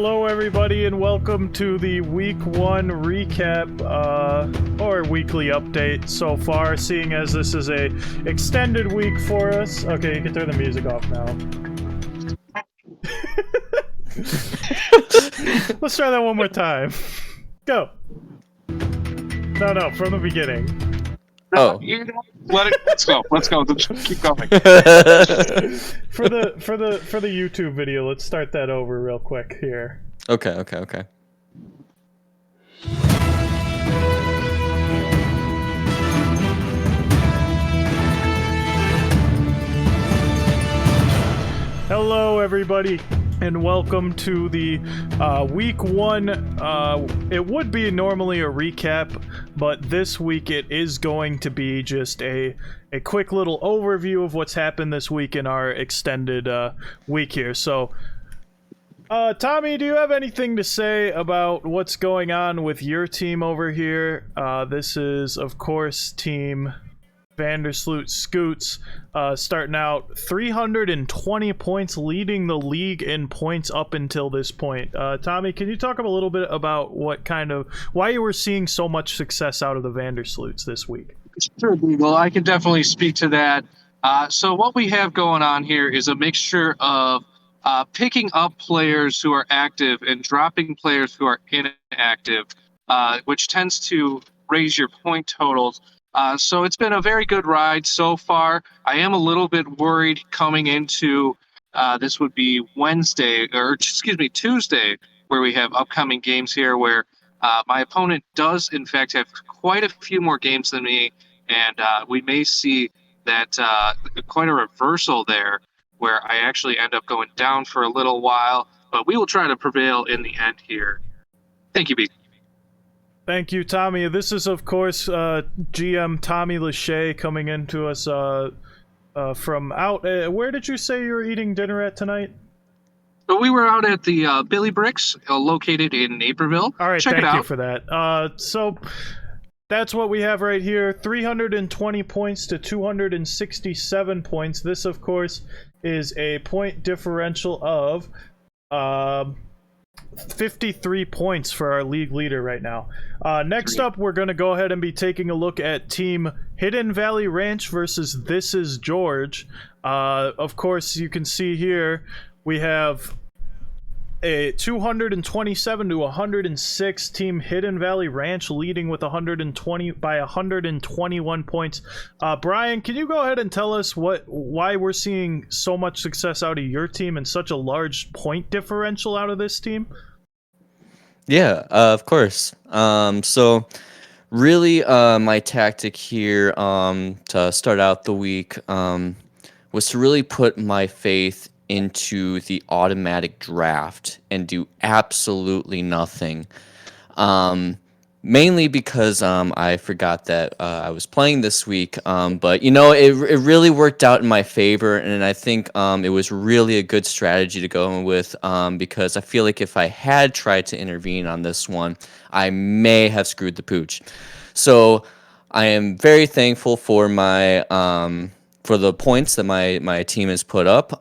Hello, everybody, and welcome to the Week 1 recap, or weekly update so far, seeing as this is a extended week for us. Okay, you can turn the music off now. Let's try that one more time. Go. No, from the beginning. Oh. Let's go. Let's keep going. For the YouTube video, let's start that over real quick here. Okay. Hello, everybody, and welcome to the Week 1. It would be normally a recap, but this week it is going to be just a quick little overview of what's happened this week in our extended week here. So, Tommy, do you have anything to say about what's going on with your team over here? This is, of course, Team Vandersloot Scoots, starting out 320 points, leading the league in points up until this point. Tommy, can you talk a little bit about why you were seeing so much success out of the Vandersloots this week? Sure, Beagle. I can definitely speak to that. So what we have going on here is a mixture of picking up players who are active and dropping players who are inactive, which tends to raise your point totals. So it's been a very good ride so far. I am a little bit worried coming into this would be Tuesday, where we have upcoming games here where my opponent does, in fact, have quite a few more games than me, and we may see that quite a reversal there where I actually end up going down for a little while, but we will try to prevail in the end here. Thank you, B. Thank you, Tommy. This is, of course, GM Tommy Lachey coming into us from out. Where did you say you were eating dinner at tonight? So we were out at the Billy Bricks, located in Naperville. All right, Check it out. Thank you for that. So that's what we have right here: 320 points to 267 points. This, of course, is a point differential of 53 points for our league leader right now. Next up, we're going to go ahead and be taking a look at Team Hidden Valley Ranch versus This Is George. Of course, you can see here we have a 227 to 106 Team Hidden Valley Ranch leading with 121 points. Brian, can you go ahead and tell us why we're seeing so much success out of your team and such a large point differential out of this team? Yeah, of course. So really, my tactic here to start out the week was to really put my faith into the automatic draft and do absolutely nothing. Mainly because I forgot that I was playing this week, but it really worked out in my favor, and I think it was really a good strategy to go with, because I feel like if I had tried to intervene on this one, I may have screwed the pooch. So I am very thankful for my for the points that my team has put up.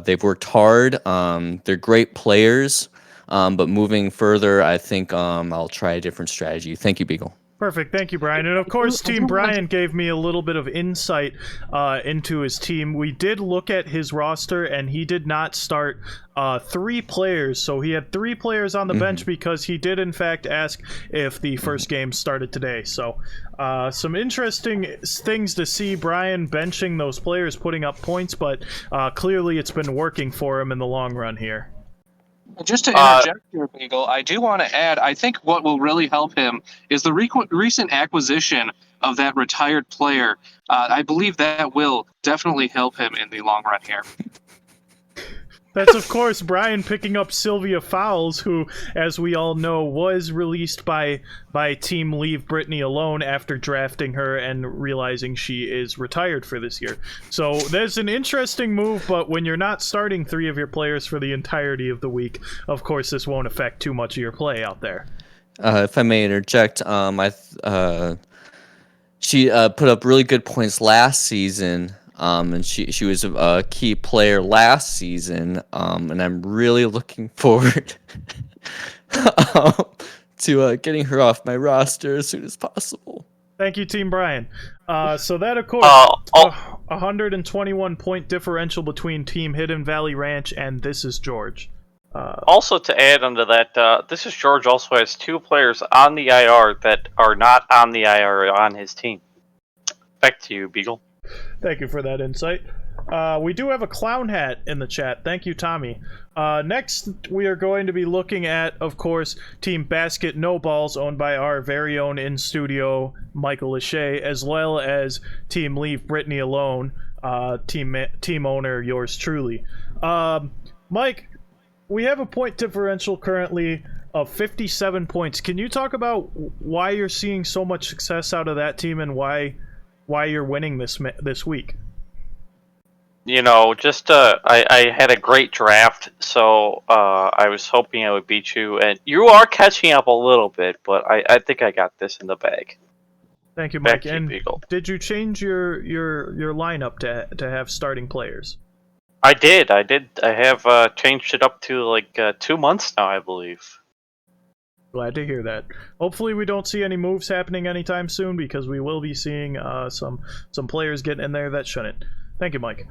They've worked hard. They're great players. But moving further, I think I'll try a different strategy. Thank you, Beagle. Perfect. Thank you, Brian. And of course, Team Brian gave me a little bit of insight into his team. We did look at his roster, and he did not start 3 players. So he had 3 players on the bench because he did, in fact, ask if the first game started today. So some interesting things to see Brian benching those players, putting up points, but clearly it's been working for him in the long run here. Just to interject here, Beagle, I do want to add, I think what will really help him is the recent acquisition of that retired player. I believe that will definitely help him in the long run here. That's, of course, Brian picking up Sylvia Fowles, who, as we all know, was released by Team Leave Britney Alone after drafting her and realizing she is retired for this year. So that's an interesting move, but when you're not starting 3 of your players for the entirety of the week, of course, this won't affect too much of your play out there. If I may interject, she put up really good points last season, And she was a key player last season, and I'm really looking forward um, to getting her off my roster as soon as possible. Thank you, Team Brian. So that, of course, Oh, 121 point differential between Team Hidden Valley Ranch and This Is George. also to add onto that, this is George also has 2 players on the IR that are not on the IR on his team. Back to you, Beagle. Thank you for that insight. We do have a clown hat in the chat. Thank you, Tommy. Next, we are going to be looking at, of course, Team Basket No Balls, owned by our very own in-studio Michael Lachey, as well as Team Leave Brittany Alone, team owner yours truly. Mike, we have a point differential currently of 57 points. Can you talk about why you're seeing so much success out of that team and why you're winning this week? You know, just I had a great draft, so I was hoping I would beat you, and you are catching up a little bit, but I think I got this in the bag. Thank you, Back Mike. to you, And Beagle. did you change your lineup to have starting players? I did. I have changed it up to like 2 months now, I believe. Glad to hear that. Hopefully we don't see any moves happening anytime soon, because we will be seeing some players getting in there that shouldn't. Thank you, Mike.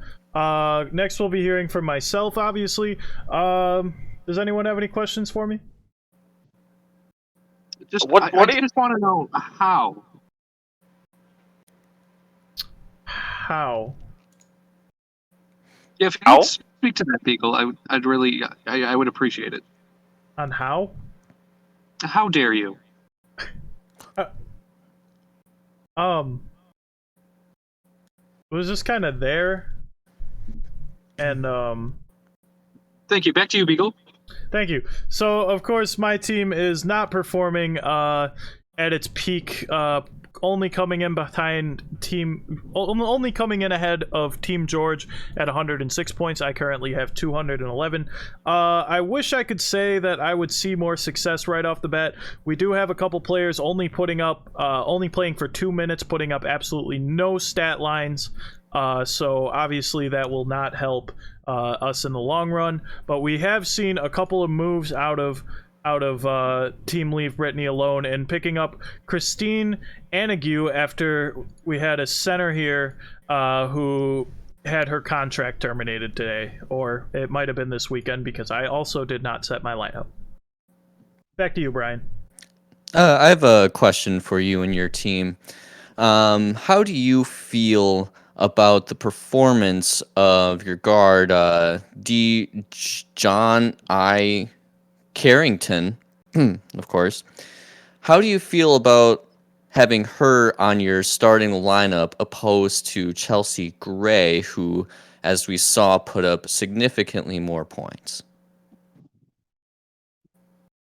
Next we'll be hearing from myself, obviously. Does anyone have any questions for me? I just want to know how. How? If you How? could speak to that, Beagle, I'd really, I would appreciate it. On how? How dare you? It was just kind of there, and Thank you. Back to you, Beagle. thank you. So, of course, my team is not performing at its peak. Only coming in ahead of Team George at 106 points. I currently have 211. I wish I could say that I would see more success right off the bat. We do have a couple players only playing for 2 minutes, putting up absolutely no stat lines. So obviously that will not help us in the long run. But we have seen a couple of moves out of Team Leave Brittany Alone and picking up Christine Anague after we had a center here who had her contract terminated today, or it might have been this weekend, because I also did not set my lineup. Back to you, Brian. I have a question for you and your team. How do you feel about the performance of your guard, John I. Carrington, of course? How do you feel about having her on your starting lineup opposed to Chelsea Gray, who, as we saw, put up significantly more points?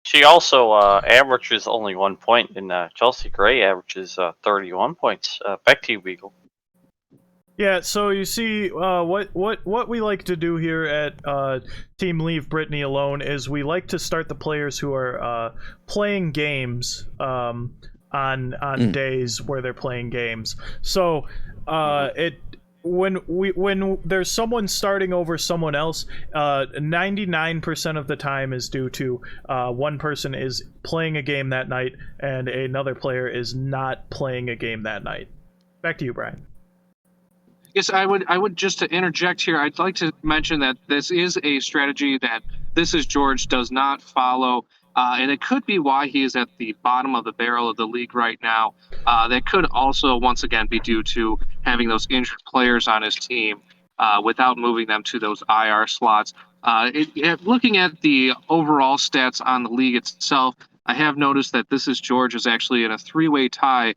She also averages only 1 point, and Chelsea Gray averages 31 points. Back to you, Beagle. Yeah, so you see, what we like to do here at Team Leave Brittany Alone is we like to start the players who are playing games on days where they're playing games. So when there's someone starting over someone else, 99% of the time is due to one person is playing a game that night and another player is not playing a game that night. Back to you, Brian. Yes, I would just to interject here. I'd like to mention that this is a strategy that This Is George does not follow, and it could be why he is at the bottom of the barrel of the league right now. That could also, once again, be due to having those injured players on his team without moving them to those IR slots. Looking at the overall stats on the league itself, I have noticed that This Is George is actually in a three-way tie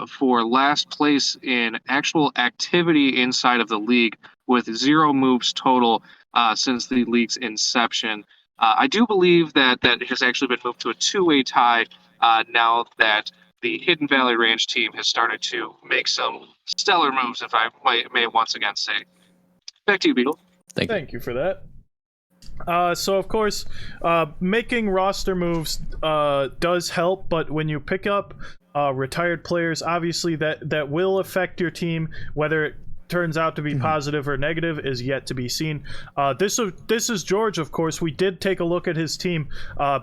for last place in actual activity inside of the league, with 0 moves total since the league's inception. I do believe that has actually been moved to a two-way tie now that the Hidden Valley Ranch team has started to make some stellar moves, if I may once again say. Back to you, Beetle. Thank you for that. So of course, making roster moves does help, but when you pick up retired players, obviously that will affect your team, whether turns out to be positive or negative is yet to be seen. This is George, of course. We did take a look at his team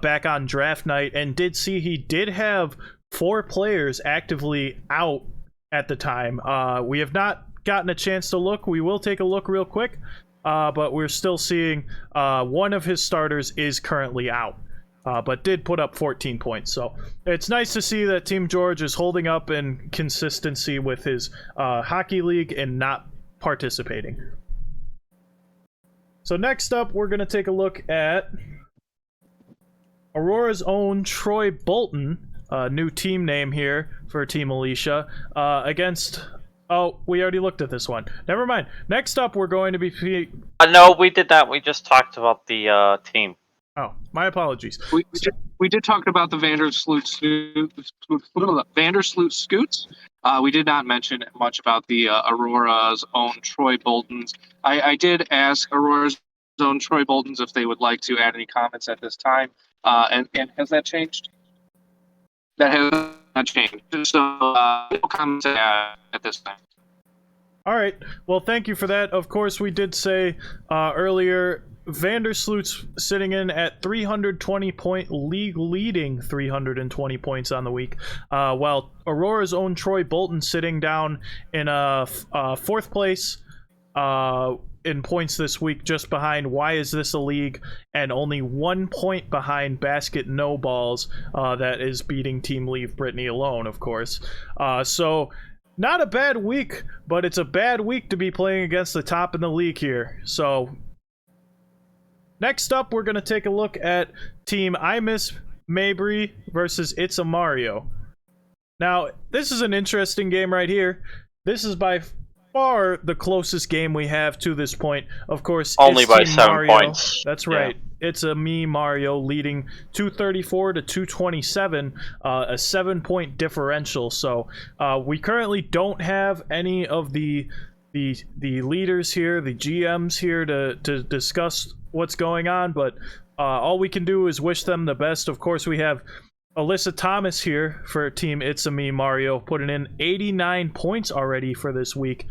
back on draft night and did see he did have 4 players actively out at the time. We have not gotten a chance to look. We will take a look real quick, but we're still seeing one of his starters is currently out. But did put up 14 points. So it's nice to see that Team George is holding up in consistency with his hockey league and not participating. So next up, we're going to take a look at Aurora's own Troy Bolton, new team name here for Team Alicia, against... Oh, we already looked at this one. Never mind. Next up, we're going to be... No, we did not. We just talked about the team. Oh, my apologies. We did talk about the Vandersloot Scoots. We did not mention much about the Aurora's own Troy Boltons. I did ask Aurora's own Troy Boltons if they would like to add any comments at this time. And has that changed? That has not changed. So no comments at this time. All right. Well, thank you for that. Of course, we did say earlier... Vandersloot's sitting in at 320 point, league leading 320 points on the week, while Aurora's own Troy Bolton sitting down in 4th place in points this week, just behind Why Is This a League, and only 1 point behind Basket No Balls, that is beating Team Leave Brittany alone, of course. So not a bad week, but it's a bad week to be playing against the top in the league here. So next up, we're going to take a look at Team I Miss Mabry versus It's a Mario. Now, this is an interesting game right here. This is by far the closest game we have to this point. Of course, only it's by Team 7 Mario. points. That's right. Yeah. It's a me Mario leading 234 to 227, a 7-point differential. So we currently don't have any of the leaders here, the GMs here to discuss what's going on, but all we can do is wish them the best. Of course, we have Alyssa Thomas here for Team It's a Me Mario, putting in 89 points already for this week,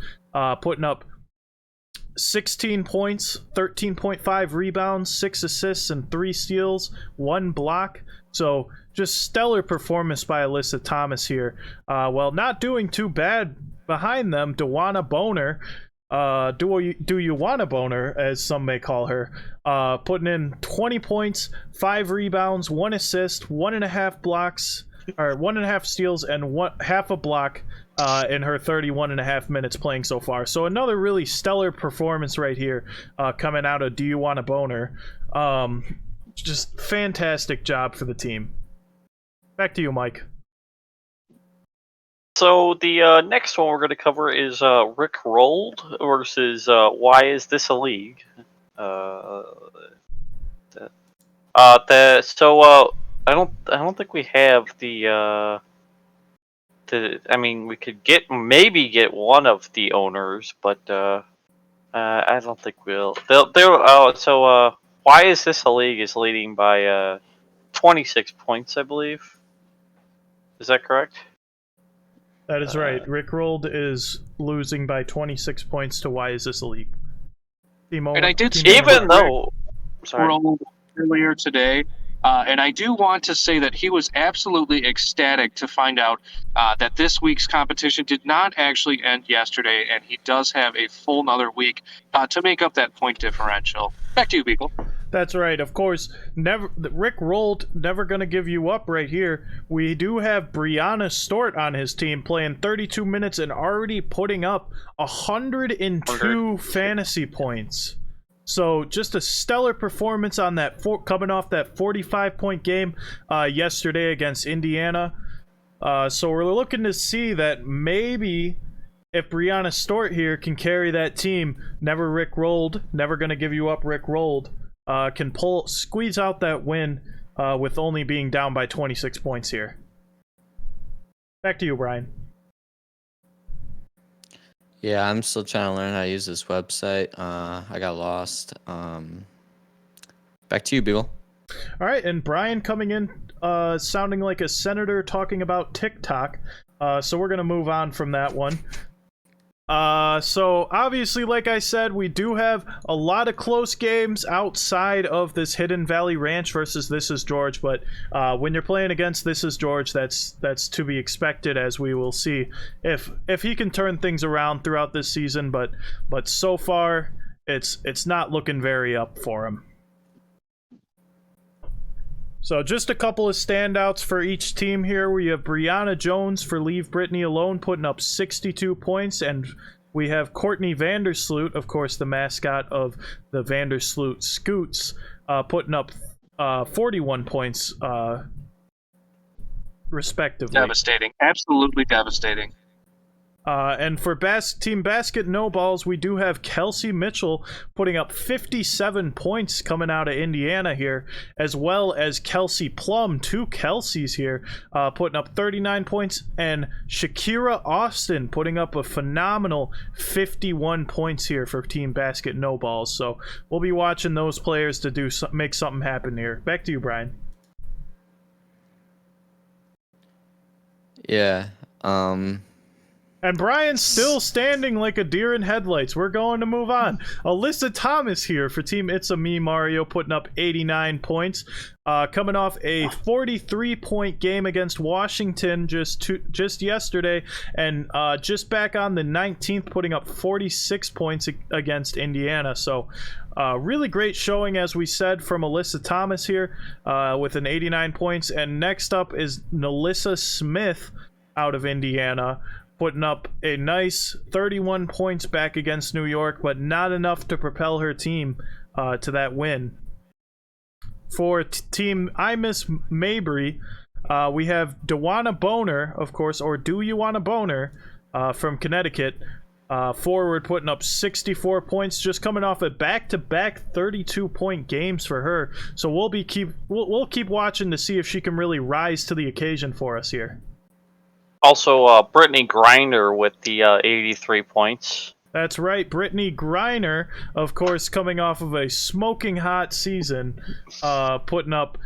putting up 16 points, 13.5 rebounds, 6 assists, and 3 steals, 1 block. So just stellar performance by Alyssa Thomas here. Well, not doing too bad behind them, Dewana Boner, do you want a boner, as some may call her, putting in 20 points, 5 rebounds, 1 assist, 1.5 blocks, or 1.5 steals, and half a block in her 31.5 minutes playing so far. So another really stellar performance right here, coming out of Do You Want a Boner. Just fantastic job for the team. Back to you, Mike. So the next one we're going to cover is Rick Rolled versus Why Is This a League? I don't think we have the. I mean, we could maybe get one of the owners, but I don't think we'll. Why Is This a League is leading by 26 points, I believe. Is that correct? That is right. Rick Rolled is losing by 26 points to Why Is This a League? And I did even though earlier today, and I do want to say that he was absolutely ecstatic to find out that this week's competition did not actually end yesterday, and he does have a full another week to make up that point differential. Back to you, Beagle. That's right. Of course, Rick Rolled, never going to give you up right here. We do have Brianna Stort on his team playing 32 minutes and already putting up 102 fantasy points. So just a stellar performance on that, coming off that 45-point game yesterday against Indiana. So we're looking to see that maybe if Brianna Stort here can carry that team, never Rick Rolled, never going to give you up Rick Rolled, can squeeze out that win with only being down by 26 points here. Back to you, Brian. Yeah, I'm still trying to learn how to use this website. I got lost. Back to you, Beagle. All right, and Brian coming in sounding like a senator talking about TikTok. So we're going to move on from that one. So obviously, like I said, we do have a lot of close games outside of this Hidden Valley Ranch versus This Is George, but when you're playing against This Is George, that's to be expected, as we will see if he can turn things around throughout this season, but so far it's not looking very up for him. So just a couple of standouts for each team here. We have Brianna Jones for Leave Brittany Alone putting up 62 points, and we have Courtney Vandersloot, of course the mascot of the Vandersloot Scoots, putting up 41 points respectively. Devastating. Absolutely devastating. And for Team Basket No Balls, we do have Kelsey Mitchell putting up 57 points coming out of Indiana here, as well as Kelsey Plum, 2 Kelseys here, putting up 39 points, and Shakira Austin putting up a phenomenal 51 points here for Team Basket No Balls. So we'll be watching those players to make something happen here. Back to you, Brian. Yeah. And Brian's still standing like a deer in headlights. We're going to move on. Alyssa Thomas here for Team It's a Me Mario, putting up 89 points. Coming off a 43-point game against Washington just yesterday, and just back on the 19th, putting up 46 points against Indiana. So really great showing, as we said, from Alyssa Thomas here with an 89 points. And next up is Nalissa Smith out of Indiana, putting up a nice 31 points back against New York, but not enough to propel her team to that win. For Team I Miss Mabry, we have Dewana Boner, of course, or Do You Want a Boner, from Connecticut. Forward, putting up 64 points, just coming off a back-to-back 32-point games for her. So we'll keep watching to see if she can really rise to the occasion for us here. Also, Brittany Griner with the 83 points. That's right, Brittany Griner, of course, coming off of a smoking hot season, putting up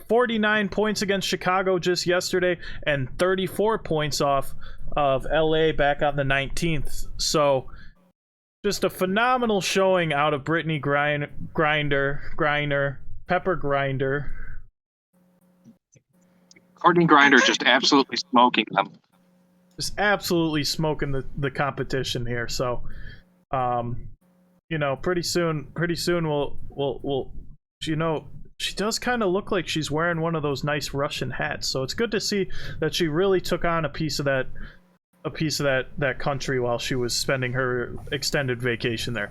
49 points against Chicago just yesterday, and 34 points off of LA back on the 19th. So just a phenomenal showing out of Brittany Griner, Pepper Grinder. Courtney Grinder just absolutely smoking them. Just absolutely smoking the competition here. So, pretty soon we'll she does kind of look like she's wearing one of those nice Russian hats. So it's good to see that she really took on a piece of that country while she was spending her extended vacation there.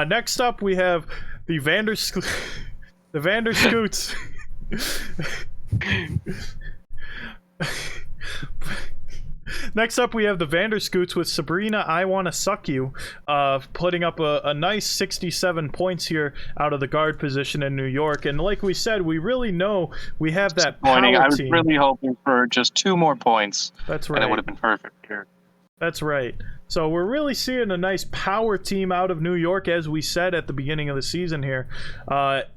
Next up, we have the Vanderscoots. Next up, we have the Vanderscoots with Sabrina I Wanna Suck You, putting up a nice 67 points here out of the guard position in New York. And like we said, we really know we have that power team. I was really hoping for just 2 more points. That's right. And it would have been perfect here. That's right. So we're really seeing a nice power team out of New York, as we said at the beginning of the season here.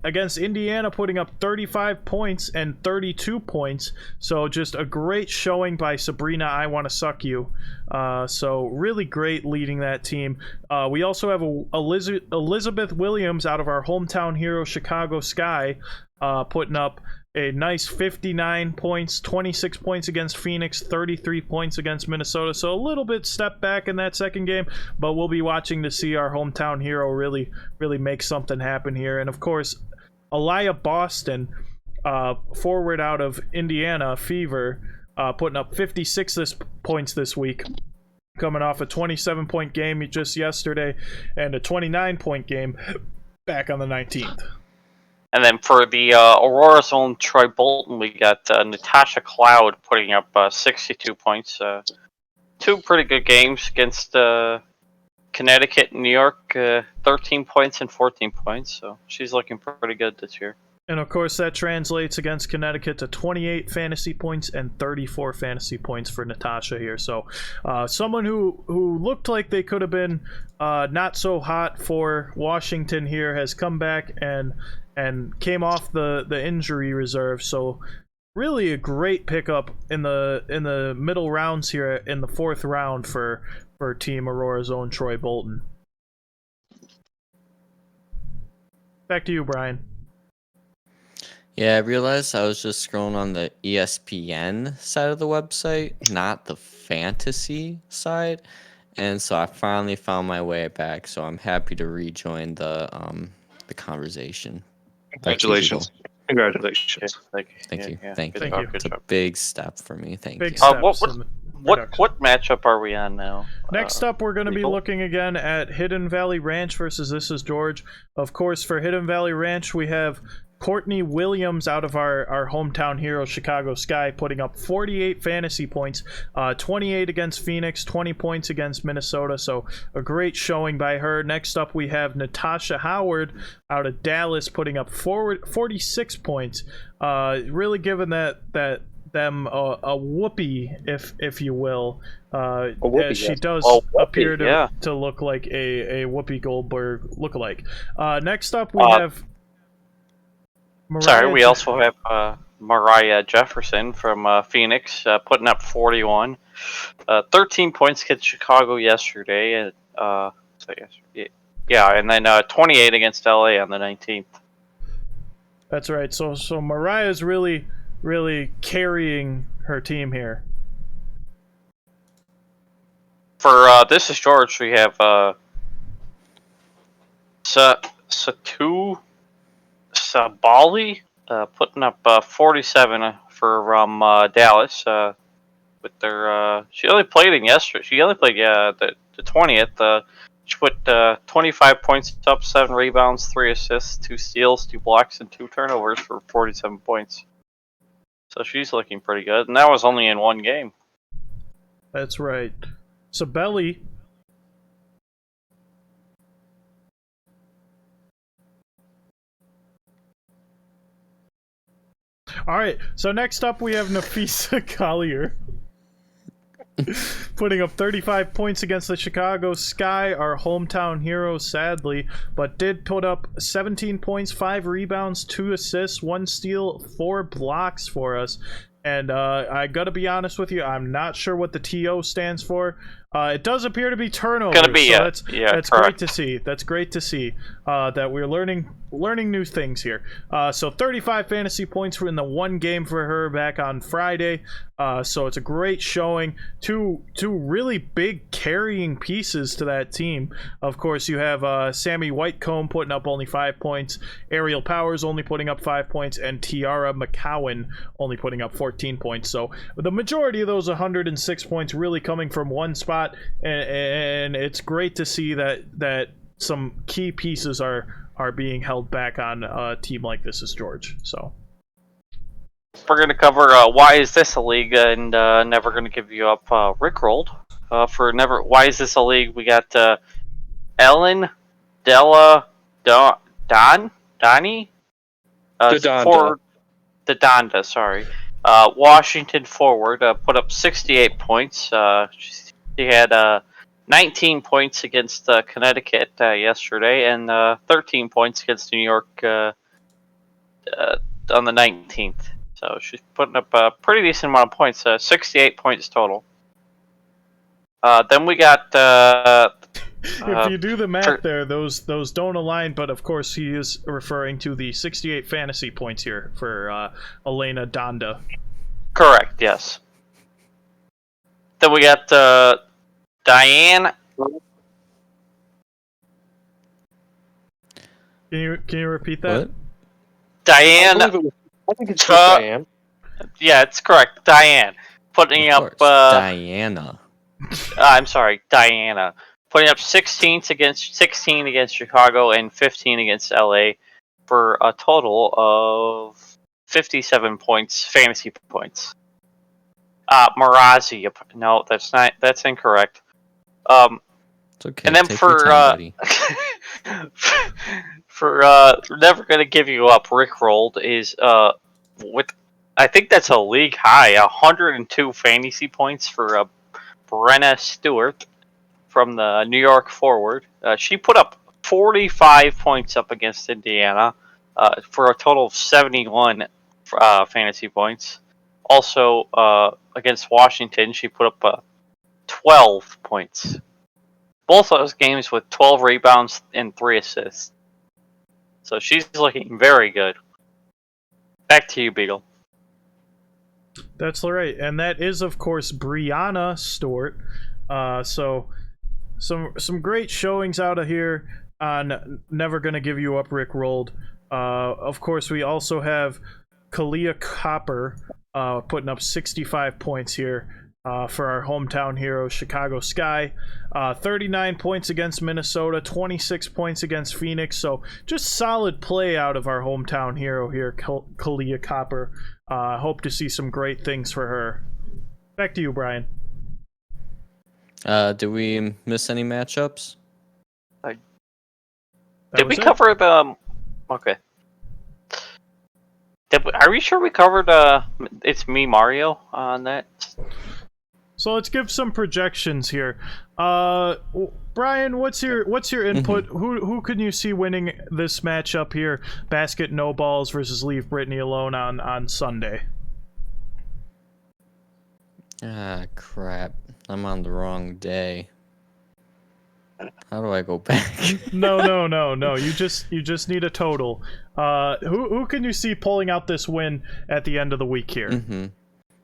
Against Indiana, putting up 35 points and 32 points. So just a great showing by Sabrina I Wanna Suck You. So really great leading that team. We also have Elizabeth Williams out of our hometown hero, Chicago Sky, putting up a nice 59 points, 26 points against Phoenix, 33 points against Minnesota. So a little bit step back in that second game, but we'll be watching to see our hometown hero really make something happen here. And of course, Aliyah Boston, forward out of Indiana, Fever, putting up 56 points this week, coming off a 27-point game just yesterday and a 29-point game back on the 19th. And then for the Aurora's own Troy Bolton, we got Natasha Cloud putting up 62 points. 2 pretty good games against Connecticut and New York, 13 points and 14 points. So she's looking pretty good this year. And of course, that translates against Connecticut to 28 fantasy points and 34 fantasy points for Natasha here. So someone who looked like they could have been not so hot for Washington here has come back and came off the injury reserve. So really a great pickup in the middle rounds here in the 4th round for Team Aurora's own Troy Bolton. Back to you, Brian. Yeah, I realized I was just scrolling on the ESPN side of the website, not the fantasy side, and so I finally found my way back. So I'm happy to rejoin the conversation. Congratulations. Congratulations. Thank you. Thank you. Good It's a job. big step for me. Thank Big you. steps What in what production. what matchup are we on now? Next up, we're going to be Legal? looking again at Hidden Valley Ranch versus This Is George. Of course, for Hidden Valley Ranch, we have Courtney Williams out of our hometown hero, Chicago Sky, putting up 48 fantasy points, 28 against Phoenix, 20 points against Minnesota, so a great showing by her. Next up, we have Natasha Howard out of Dallas, putting up 46 points, really giving them a whoopee, if you will, as she does appear to look like a Whoopi Goldberg lookalike. Next up, we have Sorry, we also have Mariah Jefferson from Phoenix putting up 41. 13 points against Chicago yesterday. And, and then 28 against LA on the 19th. That's right. So Mariah's really carrying her team here. For This Is George, we have Satu Sabali putting up 47 for Dallas. With their she only played in yesterday. She only played the 20th. She put 25 points up, 7 rebounds, 3 assists, 2 steals, 2 blocks, and 2 turnovers for 47 points. So she's looking pretty good, and that was only in 1 game. That's right. Sabelli. All right, so next up we have Nafisa Collier putting up 35 points against the Chicago Sky, our hometown hero, sadly, but did put up 17 points, 5 rebounds, 2 assists, 1 steal, 4 blocks for us. And I gotta be honest with you, I'm not sure what the TO stands for. It does appear to be turnovers. Gonna be, so that's great to see. That's great to see that we're learning new things here. So 35 fantasy points in the 1 game for her back on Friday. So it's a great showing. Two really big carrying pieces to that team. Of course, you have Sammy Whitecomb putting up only 5 points, Ariel Powers only putting up 5 points, and Tiara McCowan only putting up 14 points. So the majority of those 106 points really coming from one spot, and it's great to see that some key pieces are being held back on a team like This Is George. So we're going to cover why is this a league, and never going to give you up Rickrolled. For never, why is this a league? We got Ellen Della Donnie for the Donda. Sorry, Washington forward put up 68 points. She had 19 points against Connecticut yesterday, and 13 points against New York on the 19th. So she's putting up a pretty decent amount of points, 68 points total. Then we got... if you do the math there, those don't align, but of course he is referring to the 68 fantasy points here for Elena Donda. Correct, yes. Then we got Diane... Can you repeat that? What? Diane... I think it's Diane. Yeah, it's correct. Diane. Putting up... Diana. I'm sorry, Diana. Putting up 16 against Chicago and 15 against LA for a total of 57 points, fantasy points. Marazi. No, that's incorrect. It's okay. And then Take your time, for never gonna give you up, Rickrolled is with, I think that's a league high, 102 fantasy points for Brenna Stewart from the New York forward. She put up 45 points up against Indiana for a total of 71 fantasy points. Also, against Washington, she put up 12 points. Both those games with 12 rebounds and 3 assists. So she's looking very good. Back to you, Beagle. That's right, and that is, of course, Brianna Stort. So some great showings out of here on Never Gonna Give You Up, Rick Rolled. Of course, we also have Kalia Copper putting up 65 points here for our hometown hero, Chicago Sky. 39 points against Minnesota, 26 points against Phoenix. So just solid play out of our hometown hero here, Kalia Copper. Hope to see some great things for her. Back to you, Brian. Did we miss any matchups? Did we cover the... Okay. Are we sure we covered It's Me Mario on that? So let's give some projections here. Brian, what's your input? Who can you see winning this matchup here? Basket no balls versus Leave Britney Alone on Sunday. Ah, crap. I'm on the wrong day. How do I go back? No. You just need a total. Who can you see pulling out this win at the end of the week here?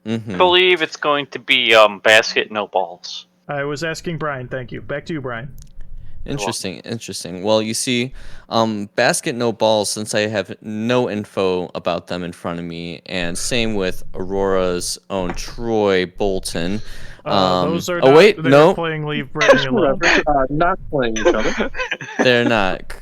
I believe it's going to be basket no balls. I was asking Brian. Thank you. Back to you, Brian. Interesting. Well, you see, basket no balls, since I have no info about them in front of me, and same with Aurora's own Troy Bolton. Those are not playing Leave Britney Alone. Not playing each other. They're not.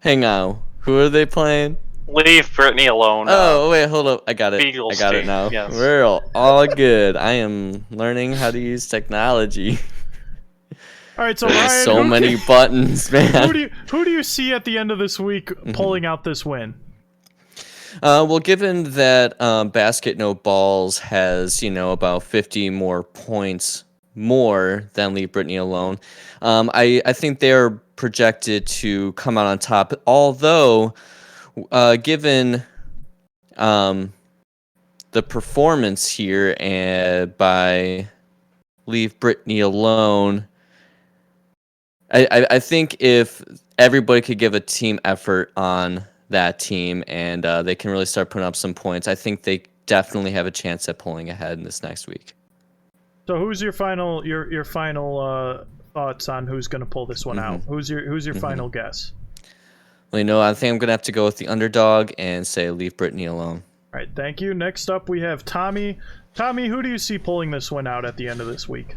Hang on. Who are they playing? Leave Britney Alone. Oh, wait, hold up. I got it. Beagles I got it team, now. yes. We're all good. I am learning how to use technology. All right, so There's Brian, so many buttons, man. Who do you see at the end of this week pulling out this win? Well, given that Basket No Balls has, about 50 more points more than Leave Britney Alone, I think they're projected to come out on top. Although, given the performance here by Leave Britney Alone, I think if everybody could give a team effort on that team and they can really start putting up some points, I think they definitely have a chance at pulling ahead in this next week. So who's your final thoughts on who's going to pull this one out? Who's your final guess? Well, I think I'm going to have to go with the underdog and say Leave Britney Alone. All right, thank you. Next up, we have Tommy. Tommy, who do you see pulling this one out at the end of this week?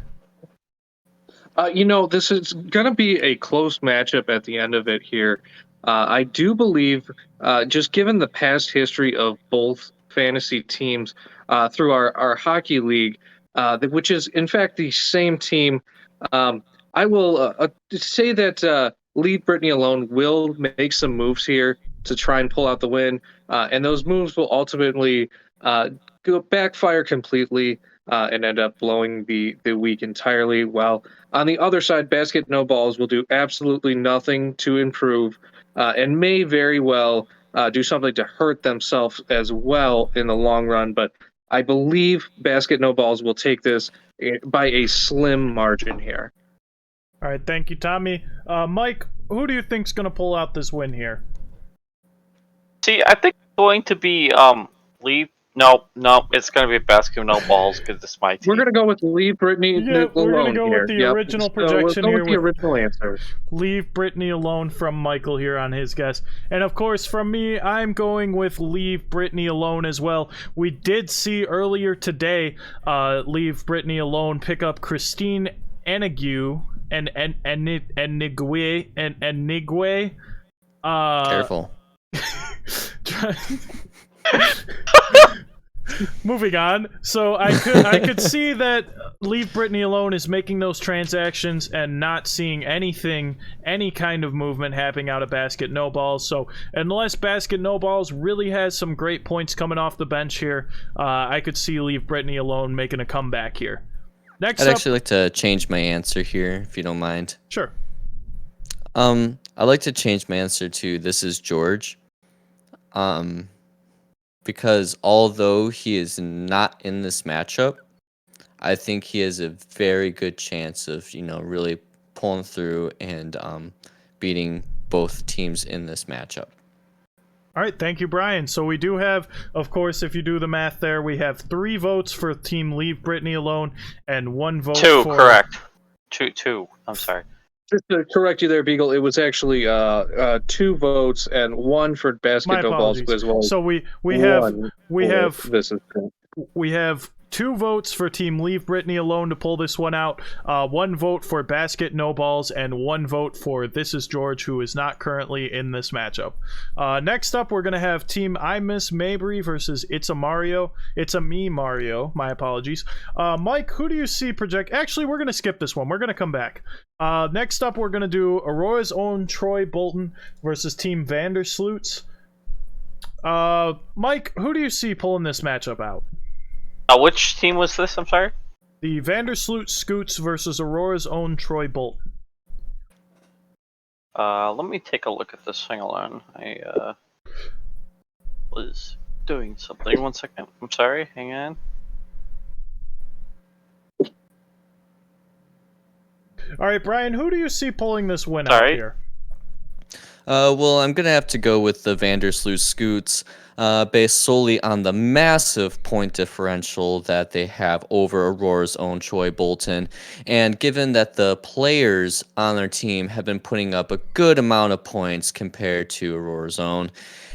This is going to be a close matchup at the end of it here. I do believe, just given the past history of both fantasy teams through our hockey league, which is, in fact, the same team, I will say that Leave Britney Alone will make some moves here to try and pull out the win, and those moves will ultimately go backfire completely and end up blowing the week entirely. While on the other side, Basket No Balls will do absolutely nothing to improve and may very well do something to hurt themselves as well in the long run. But I believe Basket No Balls will take this by a slim margin here. All right, thank you, Tommy. Mike, who do you think's going to pull out this win here? See, I think it's going to be Leave. No, it's going to be Basket No Balls because it's my team. We're going to go with Leave Britney Alone. We're going to go here. with the original projection we'll go here. with the original answer. Leave Britney Alone from Michael here on his guess. And of course, from me, I'm going with Leave Britney Alone as well. We did see earlier today Leave Britney Alone pick up Christine Enigue and Nigwe. Careful. Moving on. So I could see that Leave Britney Alone is making those transactions and not seeing any kind of movement happening out of Basket No Balls. So unless Basket No Balls really has some great points coming off the bench here, I could see Leave Britney Alone making a comeback here. I'd actually like to change my answer here, if you don't mind. Sure. I'd like to change my answer to This Is George. because although he is not in this matchup, I think he has a very good chance of, really pulling through and beating both teams in this matchup. All right, thank you, Brian. So we do have, of course, if you do the math there, we have 3 votes for Team Leave Brittany Alone and 1 vote Two, for... correct. Two. I'm sorry. Just to correct you there, Beagle, it was actually 2 votes and 1 for My basket no balls apologies. as well. So we have 2 votes for Team Leave Brittany Alone to pull this one out, 1 vote for Basket No Balls, and 1 vote for This Is George, who is not currently in this matchup. Next up, we're going to have Team I Miss Mabry versus It's a Me Mario, my apologies. Mike, who do you see project... Actually, we're going to skip this one. We're going to come back. Next up, we're going to do Aurora's own Troy Bolton versus Team Vandersloots. Mike, who do you see pulling this matchup out? Which team was this? I'm sorry. The Vandersloot Scoots versus Aurora's own Troy Bolton. Let me take a look at this. Hang on. I was doing something. 1 second. I'm sorry. Hang on. All right, Brian, who do you see pulling this win Sorry. out here? Well, I'm going to have to go with the Vandersloot Scoots, based solely on the massive point differential that they have over Aurora's own Troy Bolton. And given that the players on their team have been putting up a good amount of points compared to Aurora's own.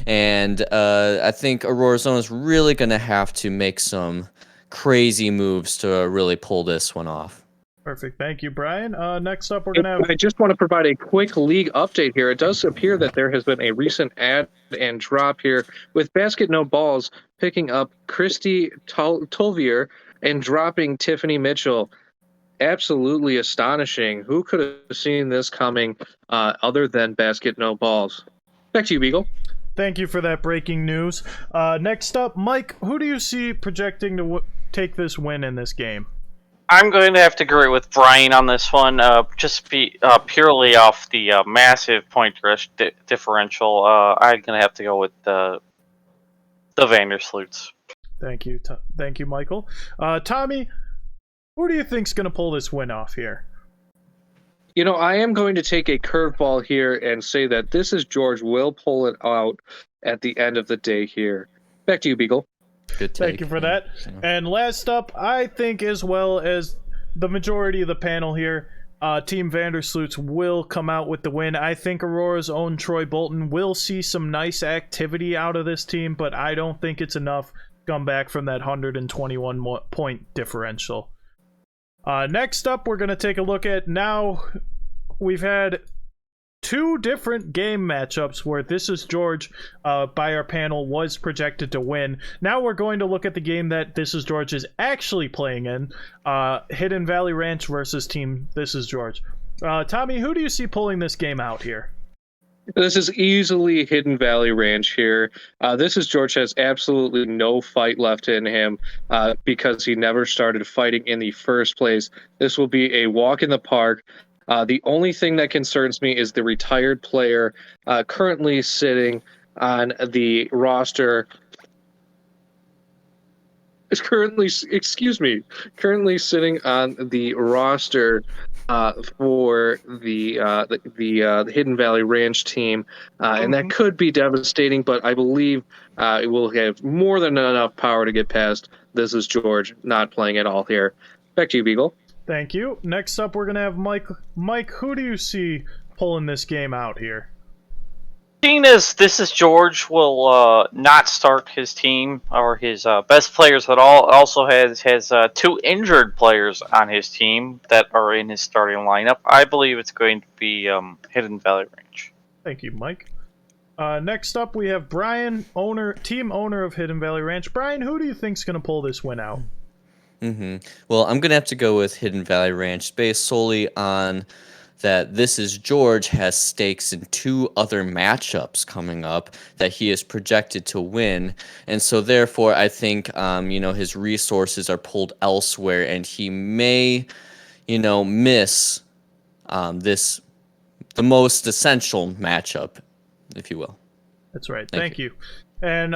And I think Aurora's own is really going to have to make some crazy moves to really pull this one off. Perfect. Thank you, Brian. Next up, we're going to have... I just want to provide a quick league update here. It does appear that there has been a recent add and drop here with Basket No Balls picking up Christy Tolvier and dropping Tiffany Mitchell. Absolutely astonishing. Who could have seen this coming other than Basket No Balls? Back to you, Beagle. Thank you for that breaking news. Next up, Mike, who do you see projecting to take this win in this game? I'm going to have to agree with Brian on this one. Just purely off the massive point differential. I'm going to have to go with the Vandersloots. Thank you, thank you, Michael. Tommy, who do you think's going to pull this win off here? You know, I am going to take a curveball here and say that This Is George will pull it out at the end of the day here. Back to you, Beagle. Good take. Thank you for that. And last up, I think as well as the majority of the panel here, Team Vandersloots will come out with the win. I think Aurora's own Troy Bolton will see some nice activity out of this team, but I don't think it's enough to come back from that 121 point differential. Next up, we're going to take a look at now. We've had 2 different game matchups where This Is George, by our panel, was projected to win. Now we're going to look at the game that This Is George is actually playing in, Hidden Valley Ranch versus Team This Is George. Tommy, who do you see pulling this game out here? This is easily Hidden Valley Ranch here. This is George has absolutely no fight left in him because he never started fighting in the first place. This will be a walk in the park. The only thing that concerns me is the retired player currently sitting on the roster. Currently sitting on the roster for the Hidden Valley Ranch team, and that could be devastating. But I believe it will have more than enough power to get past This Is George not playing at all here. Back to you, Beagle. Thank you. Next up, we're going to have Mike. Mike, who do you see pulling this game out here? Seeing as This Is George will not start his team or his best players at all, also has 2 injured players on his team that are in his starting lineup, I believe it's going to be Hidden Valley Ranch. Thank you, Mike. Next up, we have Brian, team owner of Hidden Valley Ranch. Brian, who do you think's going to pull this win out? Well, I'm going to have to go with Hidden Valley Ranch based solely on that This Is George has stakes in 2 other matchups coming up that he is projected to win. And so therefore, I think, his resources are pulled elsewhere and he may, miss the most essential matchup, if you will. That's right. Thank you. And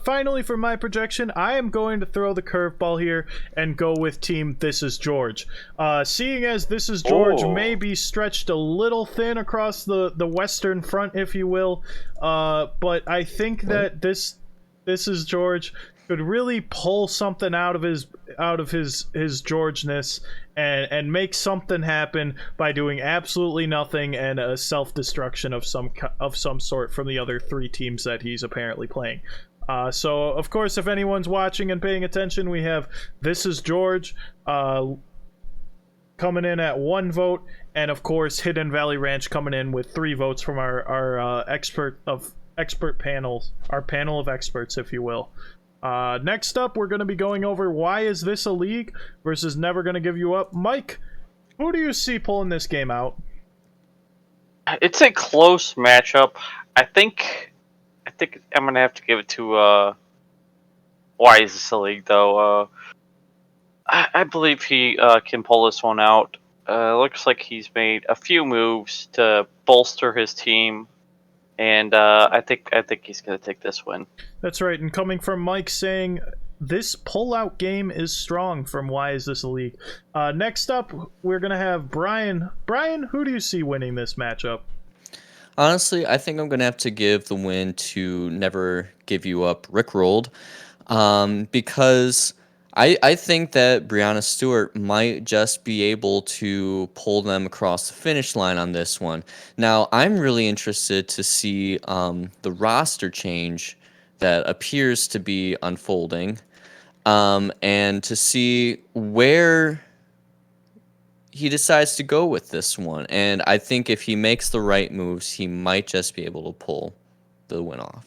finally, for my projection, I am going to throw the curveball here and go with Team This Is George. Seeing as This Is George may be stretched a little thin across the Western Front, if you will, but I think that This Is George could really pull something out of his Georgeness and make something happen by doing absolutely nothing and a self-destruction of some sort from the other three teams that he's apparently playing. So of course, if anyone's watching and paying attention, we have This Is George coming in at 1 vote, and of course Hidden Valley Ranch coming in with 3 votes from our expert panels, our panel of experts, if you will. Next up, we're going to be going over Why Is This a League versus Never Gonna Give You Up. Mike, who do you see pulling this game out? It's a close matchup. I think I'm gonna have to give it to Why Is This a League, though. I believe he can pull this one out. Looks like he's made a few moves to bolster his team. And I think he's going to take this win. That's right. And coming from Mike saying this pull-out game is strong from Why Is This a League. Next up, we're going to have Brian. Brian, who do you see winning this matchup? Honestly, I think I'm going to have to give the win to Never Give You Up Rickrolled, because I think that Brianna Stewart might just be able to pull them across the finish line on this one. Now, I'm really interested to see the roster change that appears to be unfolding, and to see where he decides to go with this one. And I think if he makes the right moves, he might just be able to pull the win off.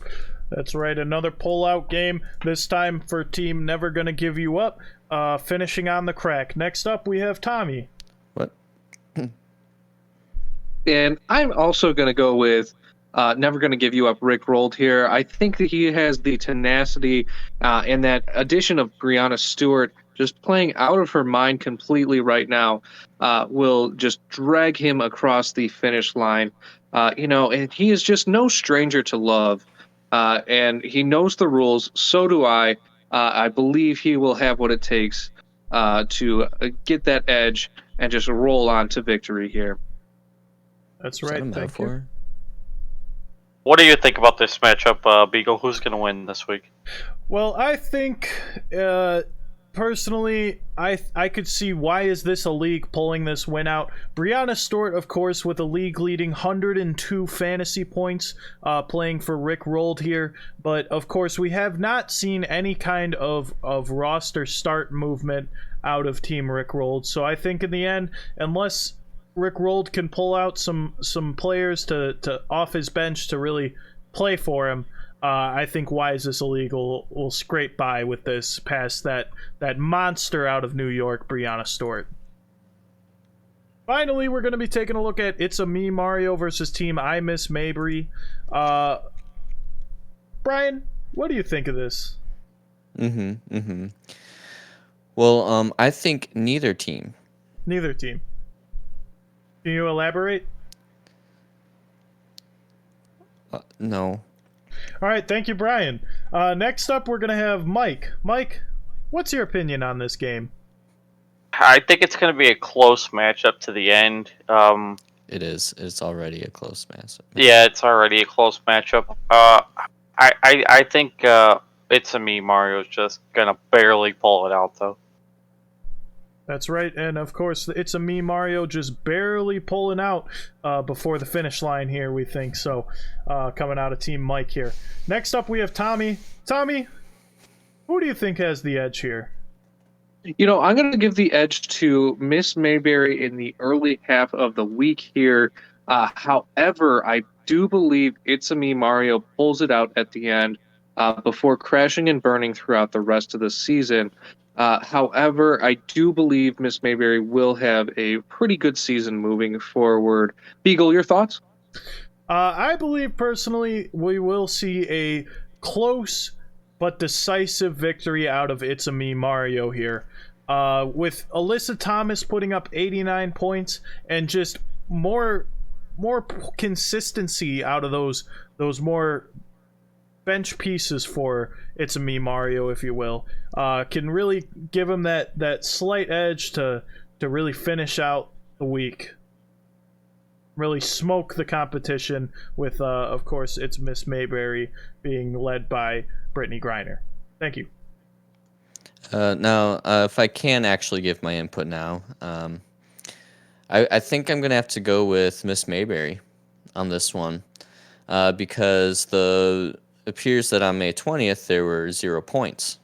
That's right, another pull-out game, this time for Team Never Gonna Give You Up, finishing on the crack. Next up, we have Tommy. What? And I'm also going to go with Never Gonna Give You Up Rickrolled here. I think that he has the tenacity, and that addition of Brianna Stewart just playing out of her mind completely right now will just drag him across the finish line. And he is just no stranger to love. And he knows the rules. So do I. I believe he will have what it takes to get that edge and just roll on to victory here. That's right. Thank you. What do you think about this matchup, Beagle? Who's going to win this week? Well, I think personally, I could see Why Is This a League pulling this win out. Brianna Stewart, of course, with a league-leading 102 fantasy points, playing for Rick Rolled here. But, of course, we have not seen any kind of roster start movement out of Team Rick Rolled. So I think in the end, unless Rick Rolled can pull out some players to off his bench to really play for him, I think Why Is This Illegal will scrape by with this past that monster out of New York, Brianna Stewart. Finally, we're going to be taking a look at It's a Me Mario versus Team I Miss Mabry. Brian, what do you think of this? Well, I think neither team. Neither team. Can you elaborate? No. All right, thank you, Brian. Next up, we're going to have Mike. Mike, what's your opinion on this game? I think it's going to be a close matchup to the end. It is. It's already a close matchup. Yeah, it's already a close matchup. I think It's a Me Mario's just going to barely pull it out, though. That's right, and of course, It's a Me Mario just barely pulling out before the finish line here, we think. So, coming out of Team Mike here. Next up, we have Tommy. Tommy, who do you think has the edge here? I'm going to give the edge to Miss Mayberry in the early half of the week here. However, I do believe It's a Me Mario pulls it out at the end before crashing and burning throughout the rest of the season. However, I do believe Miss Mayberry will have a pretty good season moving forward. Beagle, your thoughts? I believe personally we will see a close but decisive victory out of It's a Me Mario here. With Alyssa Thomas putting up 89 points and just more consistency out of those more bench pieces for It's a Me Mario, if you will, can really give him that slight edge to really finish out the week. Really smoke the competition with, of course, it's Miss Mayberry being led by Brittany Griner. Thank you. Now, if I can actually give my input now, I think I'm going to have to go with Miss Mayberry on this one because it appears that on May 20th there were 0 points.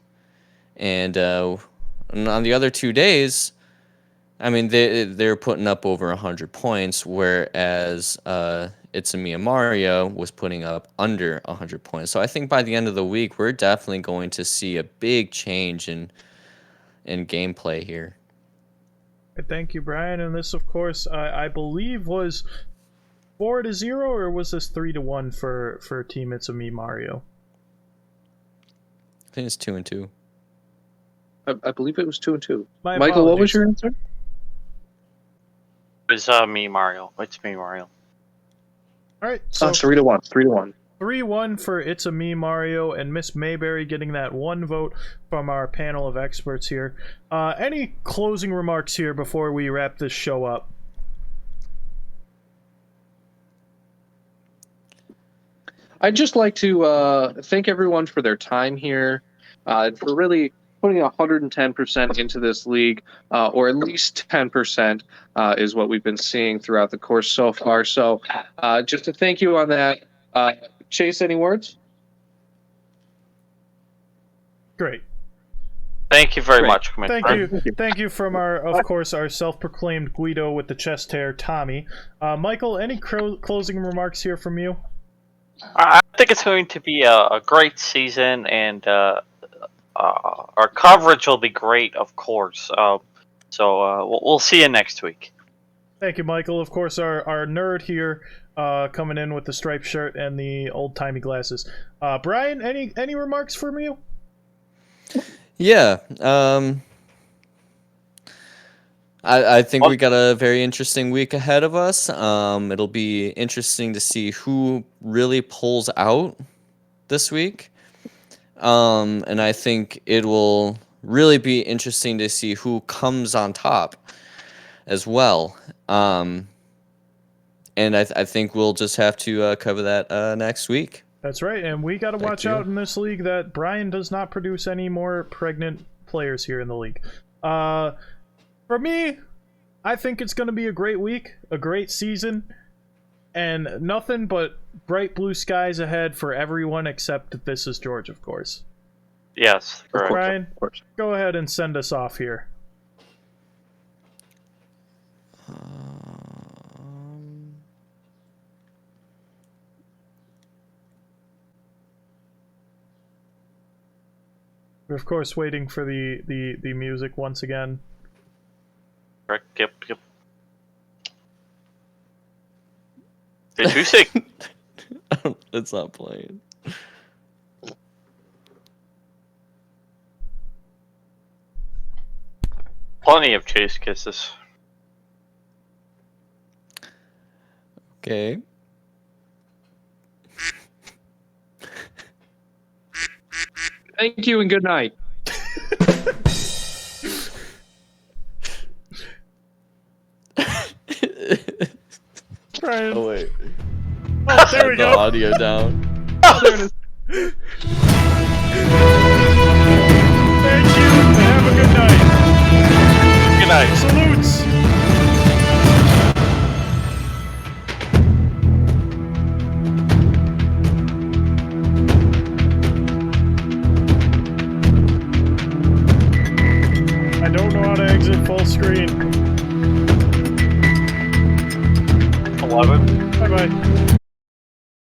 And on the other 2 days, I mean, they're putting up over 100 points, whereas It's a Me Mario was putting up under 100 points. So I think by the end of the week, we're definitely going to see a big change in gameplay here. Thank you, Brian. And this, of course, I believe was 4-0, or was this 3-1 for Team It's a Me Mario? I think it's 2-2. I believe it was 2-2. My Michael, what was apologies. your answer? It's me, Mario. It's me, Mario. All right, so 3-1. 3-1. 3-1 for It's a Me Mario, and Miss Mayberry getting that 1 vote from our panel of experts here. Any closing remarks here before we wrap this show up? I'd just like to thank everyone for their time here, for really putting 110% into this league, or at least 10% is what we've been seeing throughout the course so far. So just to thank you on that. Chase, any words? Great. Thank you very Great. much, Commissioner. Thank you from of course, our self-proclaimed Guido with the chest hair, Tommy. Michael, any closing remarks here from you? I think it's going to be a great season, and our coverage will be great, of course. So we'll see you next week. Thank you, Michael. Of course, our nerd here, coming in with the striped shirt and the old-timey glasses. Brian, any remarks from you? Yeah. I think we got a very interesting week ahead of us. It'll be interesting to see who really pulls out this week. And I think it will really be interesting to see who comes on top as well. And I think we'll just have to cover that next week. That's right, and we got to watch out in this league that Brian does not produce any more pregnant players here in the league. For me, I think it's going to be a great week, a great season, and nothing but bright blue skies ahead for everyone except This Is George, of course. Yes, correct. Brian, Of course. go ahead and send us off here. We're, of course, waiting for the music once again. Correct. Yep. Did you say? It's not playing. Plenty of chase kisses. Okay. Thank you and good night. Brian. Oh wait. Oh, there we The go. audio down. Oh, there it is. Thank you, and have a good night. Good night. Salutes. I don't know how to exit full screen. 11. Bye-bye.